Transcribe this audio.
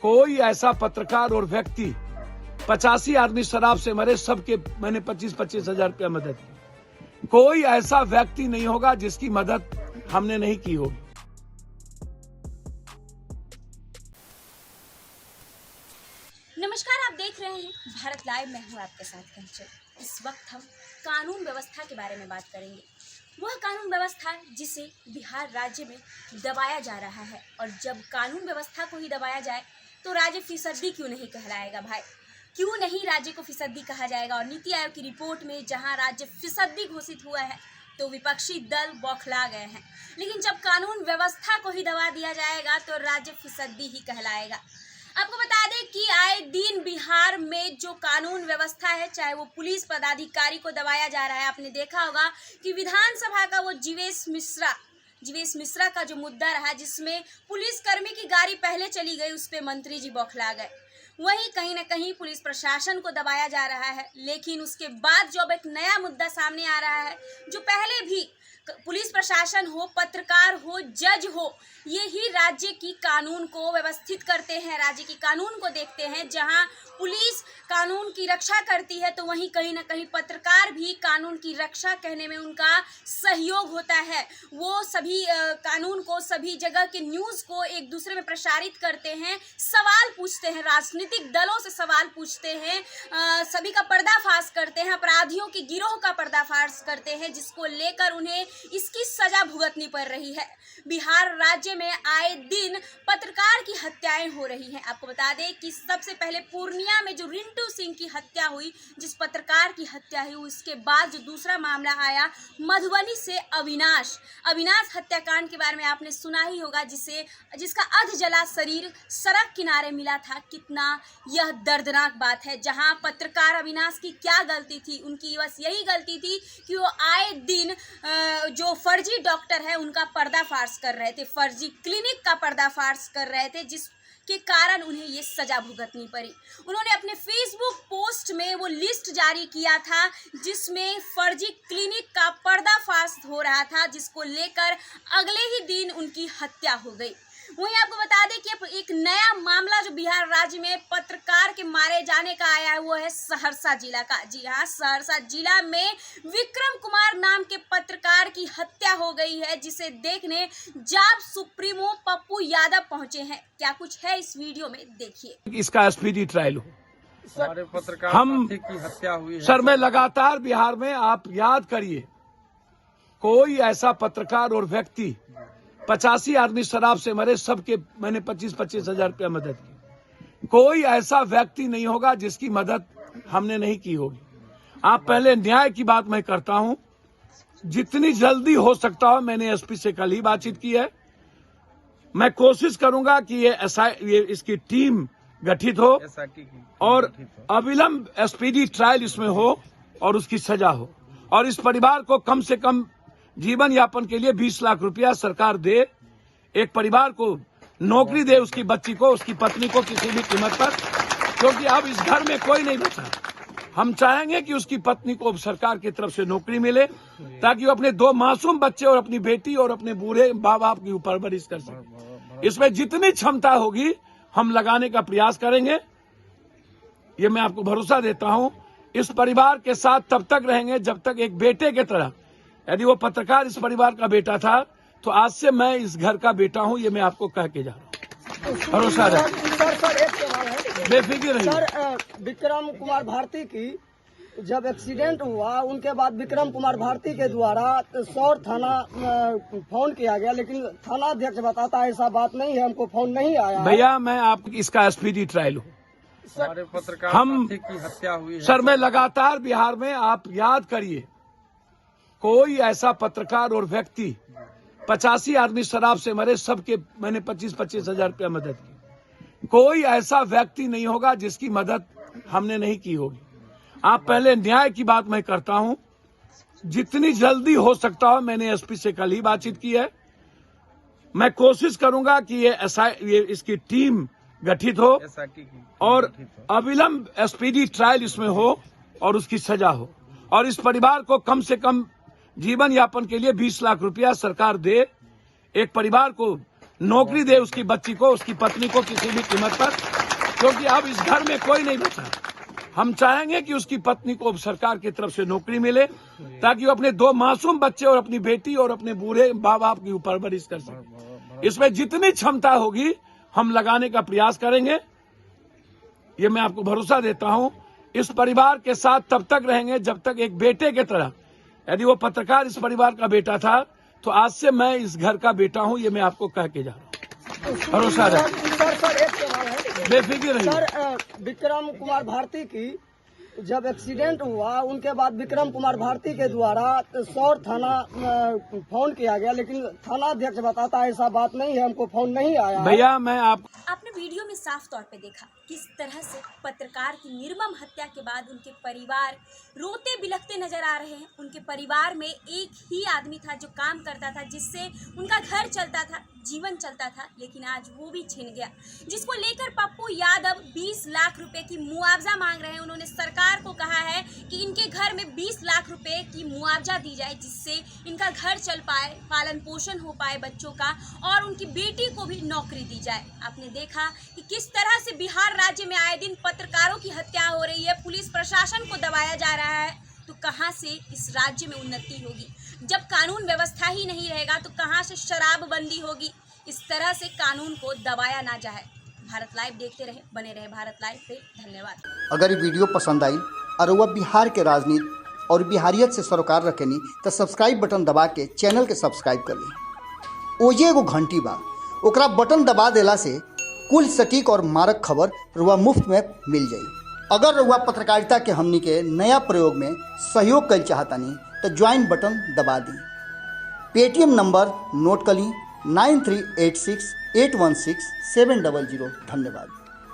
कोई ऐसा पत्रकार और व्यक्ति 85 आदमी शराब से मरे, सबके मैंने 25-25 हजार रुपया मदद की। कोई ऐसा व्यक्ति नहीं होगा जिसकी मदद हमने नहीं की होगी। नमस्कार, आप देख रहे हैं भारत लाइव। मैं हूं आपके साथ कंचन। इस वक्त हम कानून व्यवस्था के बारे में बात करेंगे। वह कानून व्यवस्था जिसे बिहार राज्य में दबाया जा रहा है, और जब कानून व्यवस्था को ही दबाया जाए तो राज्य फिसदी क्यों नहीं कहलाएगा भाई? क्यों नहीं राज्य को फिसदी कहा जाएगा? और नीति आयोग की रिपोर्ट में जहां राज्य फिसदी घोषित हुआ है तो विपक्षी दल बौखला गए हैं, लेकिन जब कानून व्यवस्था को ही दबा दिया जाएगा तो राज्य फिसदी ही कहलाएगा। आपको बता दें कि आए दिन बिहार में जो कानून व्यवस्था है, चाहे वो पुलिस पदाधिकारी को दबाया जा रहा है। आपने देखा होगा कि विधानसभा का वो जीवेश मिश्रा का जो मुद्दा रहा, जिसमें पुलिसकर्मी की गाड़ी पहले चली गई, उस पर मंत्री जी बौखला गए। वहीं कहीं ना कहीं पुलिस प्रशासन को दबाया जा रहा है। लेकिन उसके बाद जो अब एक नया मुद्दा सामने आ रहा है, जो पहले भी पुलिस प्रशासन हो, पत्रकार हो, जज हो, ये ही राज्य की कानून को व्यवस्थित करते हैं, राज्य की कानून को देखते हैं। जहां पुलिस कानून की रक्षा करती है तो वहीं कहीं ना कहीं पत्रकार भी कानून की रक्षा करने में उनका सहयोग होता है। वो सभी कानून को, सभी जगह के न्यूज़ को एक दूसरे में प्रसारित करते हैं, सवाल पूछते हैं, राजनीतिक दलों से सवाल पूछते हैं, सभी का पर्दाफाश करते हैं, अपराधियों की गिरोह का पर्दाफाश करते हैं, जिसको लेकर उन्हें इसकी सजा भुगतनी पड़ रही है। बिहार राज्य में आए दिन पत्रकार की हत्याएं हो रही हैं। आपको बता दें कि सबसे पहले पूर्णिया में जो रिंटू सिंह की हत्या हुई, जिस पत्रकार की हत्या हुई, उसके बाद जो दूसरा मामला आया मधुबनी से अविनाश हत्याकांड के बारे में आपने सुना ही होगा, जिसका अध जला शरीर सड़क किनारे मिला था। कितना यह दर्दनाक बात है। जहां पत्रकार अविनाश की क्या गलती थी? उनकी बस यही गलती थी कि वो आए दिन जो फर्जी डॉक्टर है उनका पर्दाफाश कर रहे थे, फर्जी क्लिनिक का पर्दाफाश कर रहे थे, जिसके कारण उन्हें ये सजा भुगतनी पड़ी। उन्होंने अपने फेसबुक पोस्ट में वो लिस्ट जारी किया था जिसमें फर्जी क्लिनिक का पर्दाफाश हो रहा था, जिसको लेकर अगले ही दिन उनकी हत्या हो गई। वहीं आपको बता दें कि एक नया मामला जो बिहार राज्य में पत्रकार के मारे जाने का आया है, वो है सहरसा जिला का। जी हाँ, सहरसा जिला में विक्रम कुमार नाम के पत्रकार की हत्या हो गई है, जिसे देखने जाप सुप्रीमो पप्पू यादव पहुंचे हैं। क्या कुछ है इस वीडियो में, देखिए। इसका स्पीडी ट्रायल हो। हमारे पत्रकार की हत्या हुई है सर, मैं लगातार बिहार में, आप याद करिए, कोई ऐसा पत्रकार और व्यक्ति 85 आदमी शराब से मरे, सबके मैंने 25-25 हजार रुपया मदद की। कोई ऐसा व्यक्ति नहीं होगा जिसकी मदद हमने नहीं की होगी। आप पहले न्याय की बात मैं करता हूं, जितनी जल्दी हो सकता हो। मैंने एसपी से कल ही बातचीत की है। मैं कोशिश करूंगा कि ये इसकी टीम गठित हो और अविलंब स्पीडी ट्रायल इसमें हो और उसकी सजा हो, और इस परिवार को कम से कम जीवन यापन के लिए 20 लाख रुपया सरकार दे। एक परिवार को नौकरी दे, उसकी बच्ची को, उसकी पत्नी को, किसी भी कीमत पर, क्योंकि अब इस घर में कोई नहीं बचा। हम चाहेंगे कि उसकी पत्नी को सरकार की तरफ से नौकरी मिले, ताकि वो अपने 2 मासूम बच्चे और अपनी बेटी और अपने बूढ़े माँ बाप की परवरिश कर सके। इसमें जितनी क्षमता होगी हम लगाने का प्रयास करेंगे। ये मैं आपको भरोसा देता हूं। इस परिवार के साथ तब तक रहेंगे जब तक एक बेटे की तरह, यदि वो पत्रकार इस परिवार का बेटा था तो आज से मैं इस घर का बेटा हूं। ये मैं आपको कह के जा रहा हूं, भरोसा रहे। सर एक सवाल है, बेफिक्र रहिए। सर विक्रम कुमार भारती की जब एक्सीडेंट हुआ, उनके बाद विक्रम कुमार भारती के द्वारा सौर थाना फोन किया गया, लेकिन थाना अध्यक्ष बताता है ऐसा बात नहीं है, हमको फोन नहीं आया। भैया, मैं आप इसका स्पीडी ट्रायल हो। हमारे पत्रकार की हत्या हुई है सर, मैं लगातार बिहार में, आप याद करिए, कोई ऐसा पत्रकार और व्यक्ति 85 आदमी शराब से मरे, सबके मैंने 25-25 हजार रुपया मदद की। कोई ऐसा व्यक्ति नहीं होगा जिसकी मदद हमने नहीं की होगी। आप पहले न्याय की बात मैं करता हूं, जितनी जल्दी हो सकता हो। मैंने एसपी से कल ही बातचीत की है। मैं कोशिश करूंगा कि ये इसकी टीम गठित हो और अविलंब स्पीडी ट्रायल इसमें हो और उसकी सजा हो, और इस परिवार को कम से कम जीवन यापन के लिए 20 लाख रुपया सरकार दे। एक परिवार को नौकरी दे उसकी बच्ची को, उसकी पत्नी को किसी भी कीमत पर, क्योंकि अब इस घर में कोई नहीं बचा। हम चाहेंगे कि उसकी पत्नी को सरकार की तरफ से नौकरी मिले ताकि वो अपने 2 मासूम बच्चे और अपनी बेटी और अपने बूढ़े माँ बाप की परवरिश कर सके। इसमें जितनी क्षमता होगी हम लगाने का प्रयास करेंगे। ये मैं आपको भरोसा देता हूं। इस परिवार के साथ तब तक रहेंगे जब तक एक बेटे की तरह, यदि वो पत्रकार इस परिवार का बेटा था तो आज से मैं इस घर का बेटा हूं, ये मैं आपको कह के जा रहा हूं। भरोसा रहे। सर एक सवाल है। बेफिक्र रहिए। सर विक्रम कुमार भारती की जब एक्सीडेंट हुआ उनके बाद विक्रम कुमार भारती के द्वारा सौर थाना फोन किया गया, लेकिन थाना अध्यक्ष बताता है ऐसा बात नहीं है, हमको फोन नहीं आया। भैया मैं आपने वीडियो में साफ तौर पे देखा किस तरह से पत्रकार की निर्मम हत्या के बाद उनके परिवार रोते बिलखते नजर आ रहे हैं। उनके परिवार में एक ही आदमी था जो काम करता था, जिससे उनका घर चलता था, जीवन चलता था, लेकिन आज वो भी छिन गया। जिसको लेकर पप्पू यादव 20 लाख रुपए की मुआवजा मांग रहे हैं। उन्होंने सरकार को कहा है कि इनके घर में 20 लाख रुपए की मुआवजा दी जाए, जिससे इनका घर चल पाए, पालन पोषण हो पाए बच्चों का, और उनकी बेटी को भी नौकरी दी जाए। आपने देखा कि किस तरह से बिहार राज्य में आए दिन पत्रकारों की हत्या हो रही है, पुलिस प्रशासन को दबाया जा रहा है, तो कहां से इस राज्य में उन्नति होगी? जब कानून व्यवस्था ही नहीं रहेगा तो कहां से शराबबंदी होगी? इस तरह से कानून को दबाया ना जाए। भारत लाइव देखते रहे, बने रहे भारत लाइव पे। धन्यवाद। अगर ये वीडियो पसंद आई और वह बिहार के राजनीति और बिहारियत से सरोकार रखेनी तो सब्सक्राइब बटन दबा के चैनल के सब्सक्राइब कर ली। ओजे एगो घंटी बा, ओकरा बटन दबा देला से कुल सटीक और मारक खबर रुआ मुफ्त में मिल जाई। अगर रुआ पत्रकारिता के हमनी के नया प्रयोग में सहयोग कर चाहतानी तो ज्वाइन बटन दबा दी। पेटीएम नंबर नोट कर ली 9386816700। धन्यवाद।